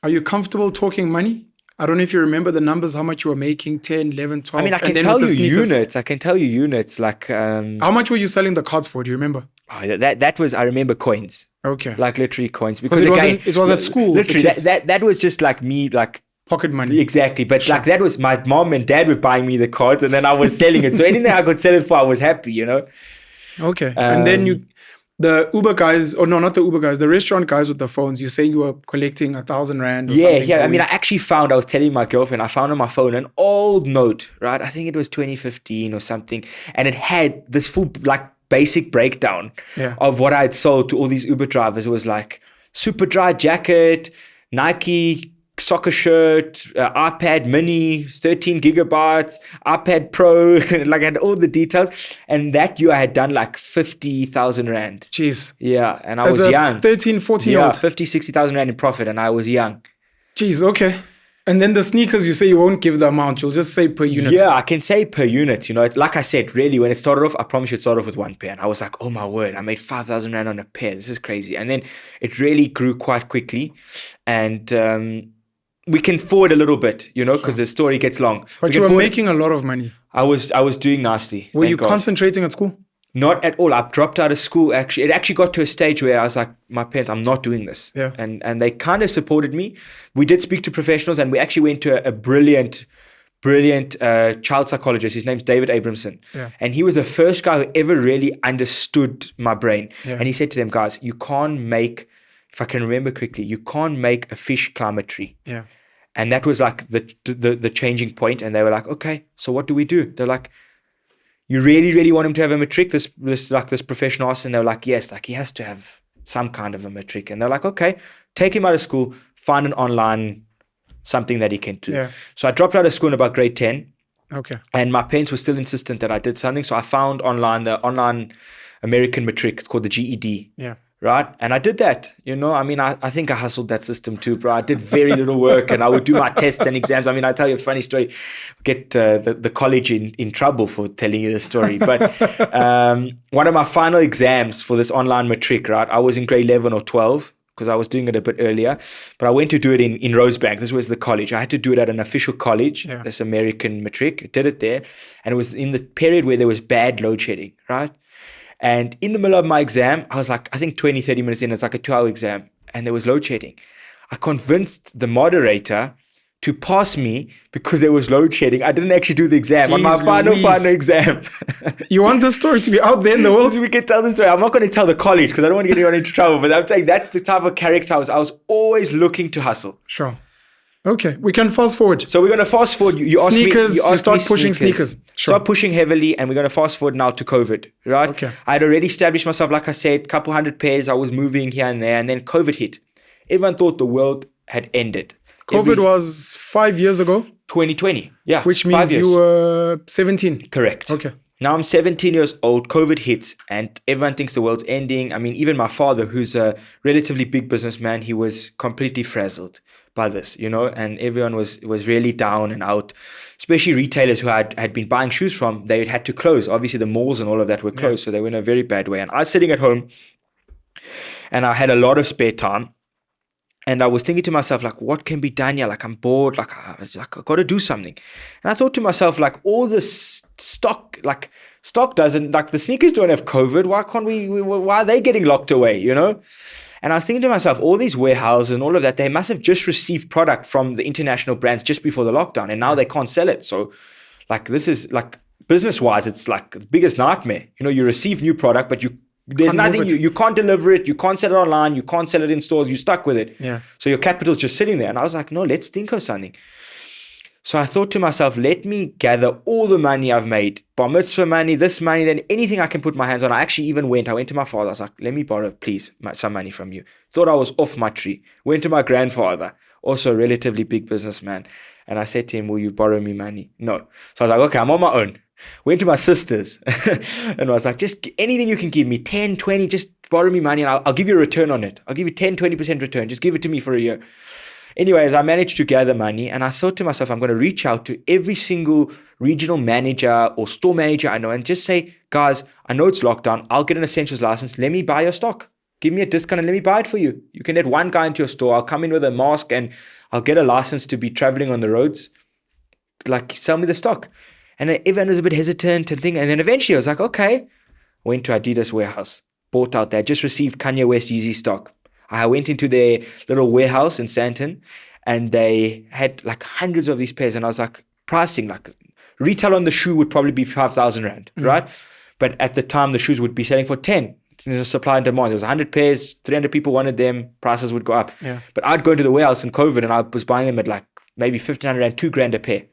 Are you comfortable talking money? I don't know if you remember the numbers, how much you were making, 10, 11, 12. I mean, I can tell you units. I can tell you units. Like, how much were you selling the cards for? Do you remember? Oh, that was, I remember coins. Okay. Like literally coins. Because it was at school. Literally, that was just like me, like pocket money. Exactly. But like that was my mom and dad were buying me the cards and then I was selling it. So anything I could sell it for, I was happy, you know? Okay. And then the Uber guys, or no, not the Uber guys, the restaurant guys with the phones, you say you were collecting 1,000 rand or something. Yeah. I mean, I actually found, I was telling my girlfriend, I found on my phone an old note, right? I think it was 2015 or something. And it had this full, like, basic breakdown of what I had sold to all these Uber drivers. It was like super dry jacket, Nike soccer shirt, iPad mini, 13 gigabytes, iPad Pro, like I had all the details. And that year I had done like 50,000 rand. Jeez. Yeah. And I was young. 13, 14-year-old. 50, 60,000 rand in profit. And I was young. Jeez. Okay. And then the sneakers, you say you won't give the amount. You'll just say per unit. Yeah, I can say per unit. You know, like I said, really, when it started off, I promise you it started off with one pair. And I was like, oh my word, I made 5,000 rand on a pair. This is crazy. And then it really grew quite quickly. And we can forward a little bit, you know, because the story gets long. But you were making a lot of money. I was doing nicely. Were you concentrating at school? Not at all. I dropped out of school. Actually, it actually got to a stage where I was like, my parents, I'm not doing this. Yeah. And they kind of supported me. We did speak to professionals and we actually went to a brilliant child psychologist. His name's David Abramson. Yeah. And he was the first guy who ever really understood my brain. Yeah. And he said to them, guys, you can't make, if I can remember quickly, you can't make a fish climb a tree. Yeah. And that was like the changing point. And they were like, okay, so what do we do? They're like, you really, really want him to have a matric? This professional asked, and they were like, yes, like he has to have some kind of a matric. And they're like, okay, take him out of school, find an online something that he can do. Yeah. So I dropped out of school in about grade 10. Okay. And my parents were still insistent that I did something. So I found online the online American matric. It's called the GED. Yeah. Right. And I did that, you know, I mean, I think I hustled that system too, bro. I did very little work and I would do my tests and exams. I mean, I'll tell you a funny story, get the college in trouble for telling you the story. But one of my final exams for this online matric, right, I was in grade 11 or 12 because I was doing it a bit earlier, but I went to do it in Rosebank. This was the college. I had to do it at an official college, this American matric. I did it there. And it was in the period where there was bad load shedding, right? And in the middle of my exam, I was like, I think 20, 30 minutes in, it's like a 2-hour exam. And there was load shedding. I convinced the moderator to pass me because there was load shedding. I didn't actually do the exam. On my final exam. You want the story to be out there in the world? We can tell the story. I'm not going to tell the college because I don't want to get anyone into trouble. But I'm saying that's the type of character I was. I was always looking to hustle. Sure. Okay, we can fast forward. So we're going to fast forward. You asked sneakers, me, you start pushing sneakers. Sure. Start pushing heavily, and we're going to fast forward now to COVID, right? Okay. I had already established myself, like I said, couple hundred pairs. I was moving here and there, and then COVID hit. Everyone thought the world had ended. COVID was 5 years ago? 2020, yeah. Which means you were 17. Correct. Okay. Now I'm 17 years old, COVID hits, and everyone thinks the world's ending. I mean, even my father, who's a relatively big businessman, he was completely frazzled by this, you know, and everyone was really down and out, especially retailers who had been buying shoes from, they had to close. Obviously, the malls and all of that were closed, so they were in a very bad way. And I was sitting at home, and I had a lot of spare time, and I was thinking to myself, like, what can be done here? Like, I'm bored. Like, I've got to do something. And I thought to myself, like, all this stock doesn't, like, the sneakers don't have COVID. Why can't why are they getting locked away, you know? And I was thinking to myself, all these warehouses and all of that, they must have just received product from the international brands just before the lockdown. And now they can't sell it. So, like, this is, like, business-wise, it's, like, the biggest nightmare. You know, you receive new product, but there's nothing, you can't deliver it, you can't sell it online, you can't sell it in stores, you're stuck with it. Yeah. So your capital's just sitting there. And I was like, no, let's think of something. So I thought to myself, let me gather all the money I've made, bar mitzvah money, this money, then anything I can put my hands on. I went to my father. I was like, let me borrow, please, some money from you. Thought I was off my tree. Went to my grandfather, also a relatively big businessman. And I said to him, will you borrow me money? No. So I was like, okay, I'm on my own. Went to my sisters and I was like, just anything you can give me, 10, 20, just borrow me money and I'll give you a return on it. I'll give you 10, 20% return. Just give it to me for a year. Anyways, I managed to gather money and I thought to myself, I'm going to reach out to every single regional manager or store manager I know and just say, guys, I know it's lockdown. I'll get an essentials license. Let me buy your stock. give me a discount and let me buy it for you. You can let one guy into your store. I'll come in with a mask and I'll get a license to be traveling on the roads. Like, sell me the stock. And everyone was a bit hesitant and thing. And then eventually I was like, okay. Went to Adidas warehouse, bought out there, just received Kanye West Yeezy stock. I went into their little warehouse in Sandton and they had like hundreds of these pairs. And I was like, pricing, like retail on the shoe would probably be 5,000 Rand, right? But at the time, the shoes would be selling for 10. There's supply and demand. There was 100 pairs, 300 people wanted them, prices would go up. Yeah. But I'd go into the warehouse in COVID and I was buying them at like maybe 1,500 Rand, 2 grand a pair.